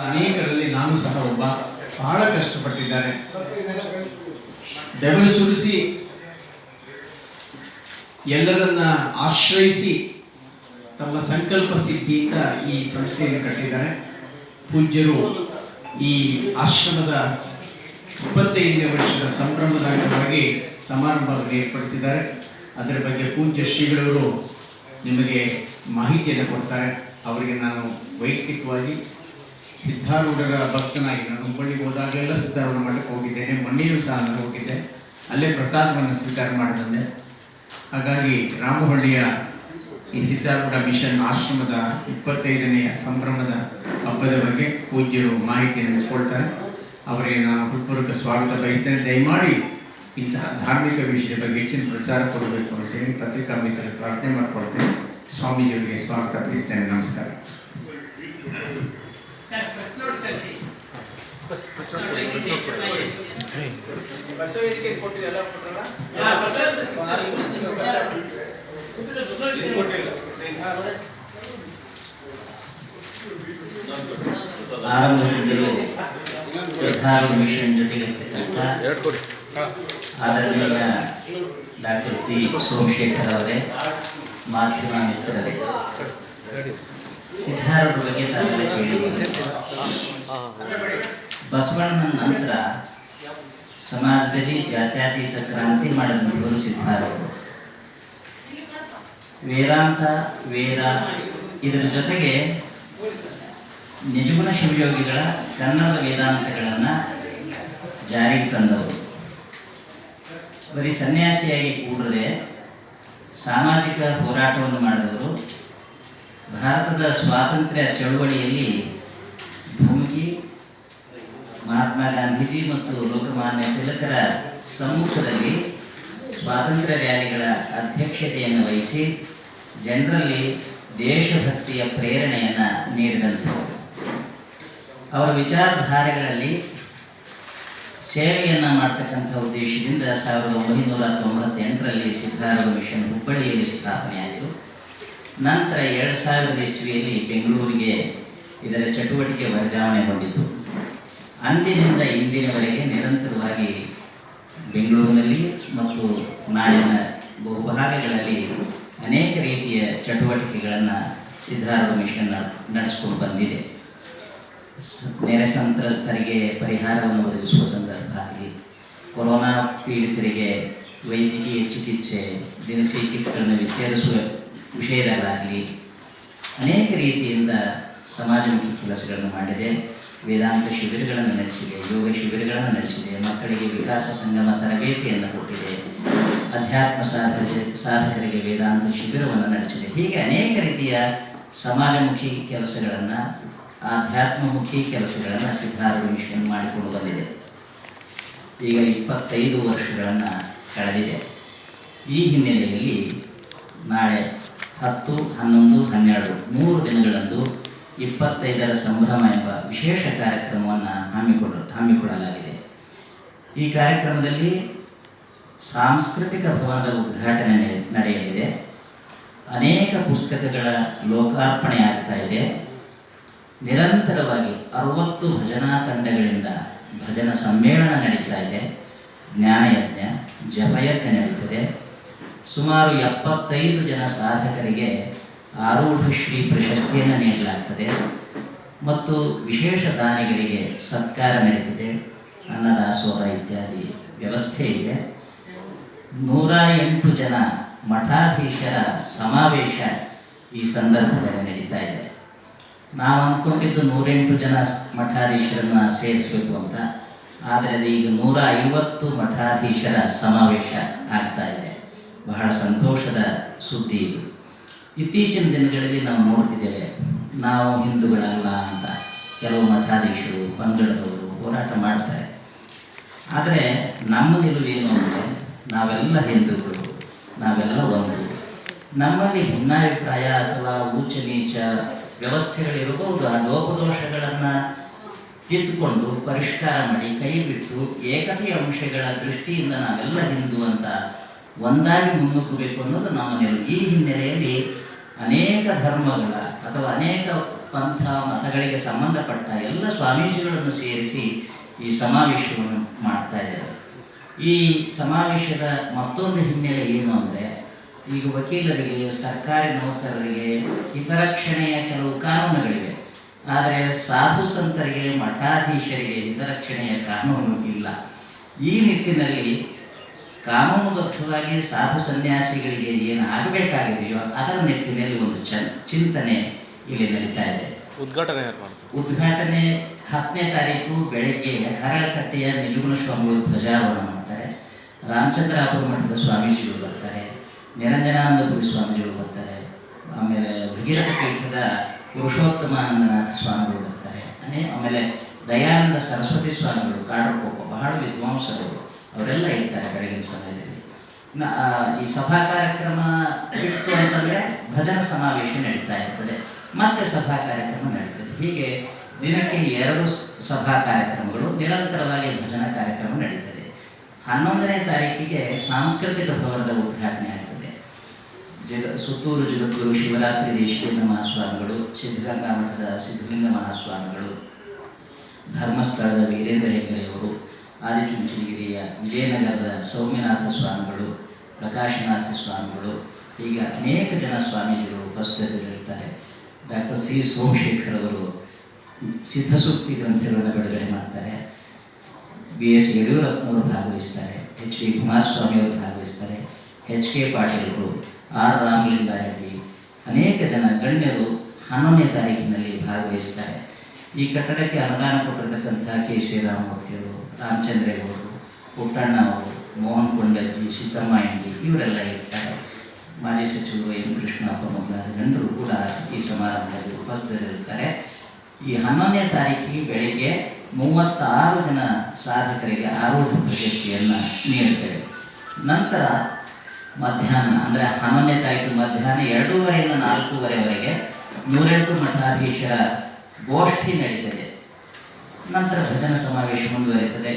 ಅನೇಕರಲ್ಲಿ ನಾನು ಸಹ ಒಬ್ಬ. ಬಹಳ ಕಷ್ಟಪಟ್ಟಿದ್ದಾರೆ, ಬೆವರು ಸುರಿಸಿ ಎಲ್ಲರನ್ನ ಆಶ್ರಯಿಸಿ ತಮ್ಮ ಸಂಕಲ್ಪ ಸಿದ್ಧಿಯಿಂದ ಈ ಸಂಸ್ಥೆಯನ್ನು ಕಟ್ಟಿದ್ದಾರೆ. ಪೂಜ್ಯರು ಈ ಆಶ್ರಮದ 25ನೇ ವರ್ಷದ ಸಂಭ್ರಮದ ಅಂಗವಾಗಿ ಸಮಾರಂಭವನ್ನು ಏರ್ಪಡಿಸಿದ್ದಾರೆ. ಅದರ ಬಗ್ಗೆ ಪೂಜ್ಯ ಶ್ರೀಗಳವರು ನಿಮಗೆ ಮಾಹಿತಿಯನ್ನು ಕೊಡ್ತಾರೆ. ಅವರಿಗೆ ನಾನು ವೈಯಕ್ತಿಕವಾಗಿ ಸಿದ್ಧಾರೂಢರ ಭಕ್ತನಾಗಿ ನಾನು ಹುಬ್ಬಳ್ಳಿಗೆ ಹೋದಾಗಲೆಲ್ಲ ಸಿದ್ಧಾರೂಢ ಮಠಕ್ಕೆ ಹೋಗಿದ್ದೇನೆ. ಮೊನ್ನೆಯೂ ಸಹ ನಾನು ಹೋಗಿದ್ದೆ, ಅಲ್ಲೇ ಪ್ರಸಾದವನ್ನು ಸ್ವೀಕಾರ ಮಾಡಿ ಬಂದೆ. ಹಾಗಾಗಿ ರಾಮಹಳ್ಳಿಯ ಈ ಸಿದ್ಧಾರೂಢ ಮಿಷನ್ ಆಶ್ರಮದ 25ನೇ ಸಂಭ್ರಮದ ಹಬ್ಬದ ಬಗ್ಗೆ ಪೂಜ್ಯರು ಮಾಹಿತಿಯನ್ನು ಹಂಚಿಕೊಳ್ತಾರೆ. ಅವರಿಗೆ ನಾನು ಹೃತ್ಪೂರ್ವಕ ಸ್ವಾಗತ ಬಯಸ್ತೇನೆ. ದಯಮಾಡಿ ಇಂತಹ ಧಾರ್ಮಿಕ ವಿಷಯದ ಬಗ್ಗೆ ಹೆಚ್ಚಿನ ಪ್ರಚಾರ ಕೊಡಬೇಕು ಅಂತೇಳಿ ಪತ್ರಿಕಾ ಮಿತ್ರರು ಪ್ರಾರ್ಥನೆ ಮಾಡಿಕೊಳ್ತೇನೆ. ಸ್ವಾಮೀಜಿಯವರಿಗೆ ಸ್ವಾಗತ ಬಯಸ್ತೇನೆ. ನಮಸ್ಕಾರ. ಆರಂಭದಿಂದಲೂ ಸಿದ್ಧಾರೂಢ ಮಿಷನ್ ಜೊತೆಗಿರ್ತಕ್ಕಂಥ ಆದರಣೀಯ ಡಾಕ್ಟರ್ ಸಿ ಸೋಮಶೇಖರ್ ಅವರೇ, ಮಾಧ್ಯಮ ಮಿತ್ರರೇ, ಸಿದ್ಧಾರೂಢರ ಬಗ್ಗೆ ತಾವೆಲ್ಲ ಕೇಳಿದ್ದೀರಿ. ಬಸವಣ್ಣನ ನಂತರ ಸಮಾಜದಲ್ಲಿ ಜಾತ್ಯತೀತ ಕ್ರಾಂತಿ ಮಾಡಿದಂಥವರು ಸಿದ್ಧಾರೂಢರು. ವೇದಾಂತ, ವೇದ ಇದರ ಜೊತೆಗೆ ನಿಜಗುಣ ಶಿವಯೋಗಿಗಳ ಕನ್ನಡದ ವೇದಾಂತಗಳನ್ನು ಜಾರಿಗೆ ತಂದವರು. ಬರೀ ಸನ್ಯಾಸಿಯಾಗಿ ಕೂಡದೆ ಸಾಮಾಜಿಕ ಹೋರಾಟವನ್ನು ಮಾಡಿದವರು. ಭಾರತದ ಸ್ವಾತಂತ್ರ್ಯ ಚಳುವಳಿಯಲ್ಲಿ ಧುಮುಕಿ ಮಹಾತ್ಮ ಗಾಂಧೀಜಿ ಮತ್ತು ಲೋಕಮಾನ್ಯ ತಿಲಕರ ಸಮ್ಮುಖದಲ್ಲಿ ಸ್ವಾತಂತ್ರ್ಯ ರ್ಯಾಲಿಗಳ ಅಧ್ಯಕ್ಷತೆಯನ್ನು ವಹಿಸಿ ಜನರಲ್ಲಿ ದೇಶಭಕ್ತಿಯ ಪ್ರೇರಣೆಯನ್ನು ನೀಡಿದಂಥವರು. ಅವರ ವಿಚಾರಧಾರೆಗಳಲ್ಲಿ ಸೇವೆಯನ್ನು ಮಾಡ್ತಕ್ಕಂಥ ಉದ್ದೇಶದಿಂದ 1998ರಲ್ಲಿ ಸಿದ್ಧಾರೂಢ ಮಿಷನ್ ಹುಬ್ಬಳ್ಳಿಯಲ್ಲಿ ಸ್ಥಾಪನೆಯಾಯಿತು. ನಂತರ 2000 ಇಸ್ವಿಯಲ್ಲಿ ಬೆಂಗಳೂರಿಗೆ ಇದರ ಚಟುವಟಿಕೆ ವರ್ಗಾವಣೆಗೊಂಡಿತು. ಅಂದಿನಿಂದ ಇಂದಿನವರೆಗೆ ನಿರಂತರವಾಗಿ ಬೆಂಗಳೂರಿನಲ್ಲಿ ಮತ್ತು ನಾಡಿನ ಬಹುಭಾಗಗಳಲ್ಲಿ ಅನೇಕ ರೀತಿಯ ಚಟುವಟಿಕೆಗಳನ್ನು ಸಿದ್ಧಾರೂಢ ಮಿಷನ್ ನಡೆಸಿಕೊಂಡು ಬಂದಿದೆ. ನೆರೆ ಸಂತ್ರಸ್ತರಿಗೆ ಪರಿಹಾರವನ್ನು ಒದಗಿಸುವ ಸಂದರ್ಭ ಆಗಲಿ, ಕೊರೋನಾ ಪೀಡಿತರಿಗೆ ವೈದ್ಯಕೀಯ ಚಿಕಿತ್ಸೆ, ದಿನಸಿ ಕಿಟ್ಗಳನ್ನು ವಿತರಿಸುವ ವಿಷಯದಲ್ಲಾಗಲಿ ಅನೇಕ ರೀತಿಯಿಂದ ಸಮಾಜಮುಖಿ ಕೆಲಸಗಳನ್ನು ಮಾಡಿದೆ. ವೇದಾಂತ ಶಿಬಿರಗಳನ್ನು ನಡೆಸಿದೆ, ಯೋಗ ಶಿಬಿರಗಳನ್ನು ನಡೆಸಿದೆ, ಮಕ್ಕಳಿಗೆ ವಿಕಾಸ ಸಂಗಮ ತರಬೇತಿಯನ್ನು ಕೊಟ್ಟಿದೆ, ಅಧ್ಯಾತ್ಮ ಸಾಧಕರಿಗೆ ವೇದಾಂತ ಶಿಬಿರವನ್ನು ನಡೆಸಿದೆ. ಹೀಗೆ ಅನೇಕ ರೀತಿಯ ಸಮಾಜಮುಖಿ ಕೆಲಸಗಳನ್ನು, ಆಧ್ಯಾತ್ಮಮುಖಿ ಕೆಲಸಗಳನ್ನು ಸಿದ್ಧಾರೂಢ ಮಿಷನ್ ಮಾಡಿಕೊಂಡು ಬಂದಿದೆ. ಈಗ 25 ವರ್ಷಗಳನ್ನು ಕಳೆದಿದೆ. ಈ ಹಿನ್ನೆಲೆಯಲ್ಲಿ ನಾಳೆ 10, 11, 12 3 ದಿನಗಳಂದು 25ರ ಸಂಭ್ರಮ ಎಂಬ ವಿಶೇಷ ಕಾರ್ಯಕ್ರಮವನ್ನು ಹಮ್ಮಿಕೊಳ್ಳಲಾಗಿದೆ. ಈ ಕಾರ್ಯಕ್ರಮದಲ್ಲಿ ಸಾಂಸ್ಕೃತಿಕ ಭವನದ ಉದ್ಘಾಟನೆ ನಡೆಯಲಿದೆ. ಅನೇಕ ಪುಸ್ತಕಗಳ ಲೋಕಾರ್ಪಣೆ ಆಗ್ತಾ ಇದೆ. ನಿರಂತರವಾಗಿ 60 ಭಜನಾ ತಂಡಗಳಿಂದ ಭಜನಾ ಸಮ್ಮೇಳನ ನಡೀತಾ ಇದೆ. ಜ್ಞಾನಯಜ್ಞ, ಜಪಯಜ್ಞ ನಡೀತದೆ. ಸುಮಾರು 75 ಜನ ಸಾಧಕರಿಗೆ ಆರೂಢ ಶ್ರೀ ಪ್ರಶಸ್ತಿಯನ್ನು ನೀಡಲಾಗ್ತದೆ ಮತ್ತು ವಿಶೇಷ ದಾನಿಗಳಿಗೆ ಸತ್ಕಾರ ನಡೀತಿದೆ. ಅನ್ನದಾಸೋಹ ಇತ್ಯಾದಿ ವ್ಯವಸ್ಥೆ ಇದೆ. 108 ಜನ ಮಠಾಧೀಶರ ಸಮಾವೇಶ ಈ ಸಂದರ್ಭದಲ್ಲಿ ನಡೀತಾ ಇದೆ. ನಾವು ಅಂದ್ಕೊಂಡಿದ್ದು 108 ಜನ ಮಠಾಧೀಶರನ್ನು ಸೇರಿಸಬೇಕು ಅಂತ, ಆದರೆ ಅದು ಈಗ 150 ಮಠಾಧೀಶರ ಸಮಾವೇಶ ಆಗ್ತಾ ಇದೆ. ಬಹಳ ಸಂತೋಷದ ಸುದ್ದಿ ಇದು. ಇತ್ತೀಚಿನ ದಿನಗಳಲ್ಲಿ ನಾವು ನೋಡ್ತಿದ್ದೇವೆ, ನಾವು ಹಿಂದೂಗಳಲ್ಲ ಅಂತ ಕೆಲವು ಮಠಾಧೀಶರು, ಪಂಗಡದವರು ಹೋರಾಟ ಮಾಡ್ತಾರೆ. ಆದರೆ ನಮ್ಮ ನಿಲುವೇನು ಅಂದರೆ ನಾವೆಲ್ಲ ಹಿಂದೂಗಳು, ನಾವೆಲ್ಲ ಒಂದು. ನಮ್ಮಲ್ಲಿ ಭಿನ್ನಾಭಿಪ್ರಾಯ ಅಥವಾ ಉಚ್ಚ ನೀಚ ವ್ಯವಸ್ಥೆಗಳಿರಬಹುದು. ಆ ಲೋಪದೋಷಗಳನ್ನು ತಿದ್ದುಕೊಂಡು ಪರಿಷ್ಕಾರ ಮಾಡಿ ಕೈ ಬಿಟ್ಟು ಏಕತೆಯ ಅಂಶಗಳ ದೃಷ್ಟಿಯಿಂದ ನಾವೆಲ್ಲ ಹಿಂದೂ ಅಂತ ಒಂದಾಗಿ ಮುನ್ನುಗ್ಗಬೇಕು ಅನ್ನೋದು ನಮ್ಮ ನಿಲುವು. ಈ ಹಿನ್ನೆಲೆಯಲ್ಲಿ ಅನೇಕ ಧರ್ಮಗಳ ಅಥವಾ ಅನೇಕ ಪಂಥ ಮತಗಳಿಗೆ ಸಂಬಂಧಪಟ್ಟ ಎಲ್ಲ ಸ್ವಾಮೀಜಿಗಳನ್ನು ಸೇರಿಸಿ ಈ ಸಮಾವೇಶವನ್ನು ಮಾಡ್ತಾ ಇದ್ದಾರೆ. ಈ ಸಮಾವೇಶದ ಮತ್ತೊಂದು ಹಿನ್ನೆಲೆ ಏನು ಅಂದರೆ, ಈಗ ವಕೀಲರಿಗೆ, ಸರ್ಕಾರಿ ನೌಕರರಿಗೆ ಹಿತರಕ್ಷಣೆಯ ಕೆಲವು ಕಾನೂನುಗಳಿವೆ. ಆದರೆ ಸಾಧು ಸಂತರಿಗೆ, ಮಠಾಧೀಶರಿಗೆ ಹಿತರಕ್ಷಣೆಯ ಕಾನೂನು ಇಲ್ಲ. ಈ ನಿಟ್ಟಿನಲ್ಲಿ ಕಾನೂನುಬದ್ಧವಾಗಿ ಸಾಧು ಸನ್ಯಾಸಿಗಳಿಗೆ ಏನು ಆಗಬೇಕಾಗಿದೆಯೋ ಅದರ ನಿಟ್ಟಿನಲ್ಲಿ ಒಂದು ಚಿಂತನೆ ಇಲ್ಲಿ ನಡೀತಾ ಇದೆ. ಉದ್ಘಾಟನೆ 10ನೇ ತಾರೀಕು ಬೆಳಗ್ಗೆ ಹರಳಕಟ್ಟೆಯ ನಿಜಗುಣ ಸ್ವಾಮಿಗಳು ಧ್ವಜಾರೋಹಣ ಮಾಡ್ತಾರೆ. ರಾಮಚಂದ್ರಾಪುರ ಮಠದ ಸ್ವಾಮೀಜಿಗಳು ಬರ್ತಾರೆ, ನಿರಂಜನಾನಂದಪುರಿ ಸ್ವಾಮೀಜಿಗಳು ಬರ್ತಾರೆ, ಆಮೇಲೆ ಭಗೀರಥ ಪೀಠದ ಪುರುಷೋತ್ತಮಾನಂದನಾಥ ಸ್ವಾಮಿಗಳು ಬರ್ತಾರೆ, ಆಮೇಲೆ ದಯಾನಂದ ಸರಸ್ವತಿ ಸ್ವಾಮಿಗಳು ಕಾಡರಕೊಪ್ಪ ಬಹಳ ವಿದ್ವಾಂಸರು ಅವರೆಲ್ಲ ಇರ್ತಾರೆ ಬೆಳಗಿನ ಸಮಯದಲ್ಲಿ. ಈ ಸಭಾ ಕಾರ್ಯಕ್ರಮ ಇತ್ತು ಅಂತಂದರೆ ಭಜನ ಸಮಾವೇಶ ನಡೀತಾ ಇರ್ತದೆ, ಮತ್ತೆ ಸಭಾ ಕಾರ್ಯಕ್ರಮ ನಡೀತದೆ. ಹೀಗೆ ದಿನಕ್ಕೆ 2 ಸಭಾ ಕಾರ್ಯಕ್ರಮಗಳು, ನಿರಂತರವಾಗಿ ಭಜನಾ ಕಾರ್ಯಕ್ರಮ ನಡೀತದೆ. 11ನೇ ತಾರೀಕಿಗೆ ಸಾಂಸ್ಕೃತಿಕ ಭವನದ ಉದ್ಘಾಟನೆ ಆಗ್ತದೆ. ಸುತ್ತೂರು ಜಗದ್ಗುರು ಶಿವರಾತ್ರಿ ದೇಶಿಕೇಂದ್ರ ಮಹಾಸ್ವಾಮಿಗಳು, ಸಿದ್ಧಗಂಗಾ ಮಠದ ಸಿದ್ಧಲಿಂಗ ಮಹಾಸ್ವಾಮಿಗಳು, ಧರ್ಮಸ್ಥಳದ ವೀರೇಂದ್ರ ಹೆಗ್ಗಡೆಯವರು, ಆದಿಚುಂಚನಗಿರಿಯ ವಿಜಯನಗರದ ಸೌಮ್ಯನಾಥ ಸ್ವಾಮಿಗಳು, ಪ್ರಕಾಶನಾಥ ಸ್ವಾಮಿಗಳು, ಹೀಗೆ ಅನೇಕ ಜನ ಸ್ವಾಮೀಜಿಗಳು ಉಪಸ್ಥಿತರಿರ್ತಾರೆ. ಡಾಕ್ಟರ್ ಸಿ ಸೋಮಶೇಖರ್ ಅವರು ಸಿದ್ಧಸೂಕ್ತಿ ಗ್ರಂಥಗಳನ್ನು ಬಿಡುಗಡೆ ಮಾಡ್ತಾರೆ. BS ಯಡಿಯೂರಪ್ಪನವರು ಭಾಗವಹಿಸ್ತಾರೆ, HD ಕುಮಾರಸ್ವಾಮಿಯವರು ಭಾಗವಹಿಸ್ತಾರೆ, HK ಪಾಟೀಲರು, R ರಾಮಲಿಂಗಾರೆಡ್ಡಿ, ಅನೇಕ ಜನ ಗಣ್ಯರು 11ನೇ ತಾರೀಕಿನಲ್ಲಿ ಭಾಗವಹಿಸ್ತಾರೆ. ಈ ಕಟ್ಟಡಕ್ಕೆ ಅನುದಾನ ಕೊಟ್ಟಿರ್ತಕ್ಕಂಥ KC ರಾಮಮೂರ್ತಿಯವರು, ರಾಮಚಂದ್ರೇಗೌಡರು, ಪುಟ್ಟಣ್ಣ ಅವರು, ಮೋಹನ್ ಕೊಂಡಜ್ಜಿ, ಸಿದ್ದಮ್ಮ ಎಂಡಿ ಇವರೆಲ್ಲ ಇರ್ತಾರೆ. ಮಾಜಿ ಸಚಿವರು M ಕೃಷ್ಣಪ್ಪ ಮೊದಲಾದ ಗಣ್ಯರು ಕೂಡ ಈ ಸಮಾರಂಭದಲ್ಲಿ ಉಪಸ್ಥಿತರಿರ್ತಾರೆ. ಈ 11ನೇ ತಾರೀಕಿಗೆ ಬೆಳಗ್ಗೆ 36 ಜನ ಸಾಧಕರಿಗೆ ಆರೂಢ ಪ್ರಶಸ್ತಿಯನ್ನು ನೀಡುತ್ತೇವೆ. ನಂತರ ಮಧ್ಯಾಹ್ನ ಅಂದರೆ 11ನೇ ತಾರೀಕು ಮಧ್ಯಾಹ್ನ 2:30ರಿಂದ 4:30ವರೆಗೆ 108 ಮಠಾಧೀಶರ ಗೋಷ್ಠಿ ನಡೀತದೆ. ನಂತರ ಭಜನ ಸಮಾವೇಶ ಮುಂದುವರಿಯುತ್ತದೆ.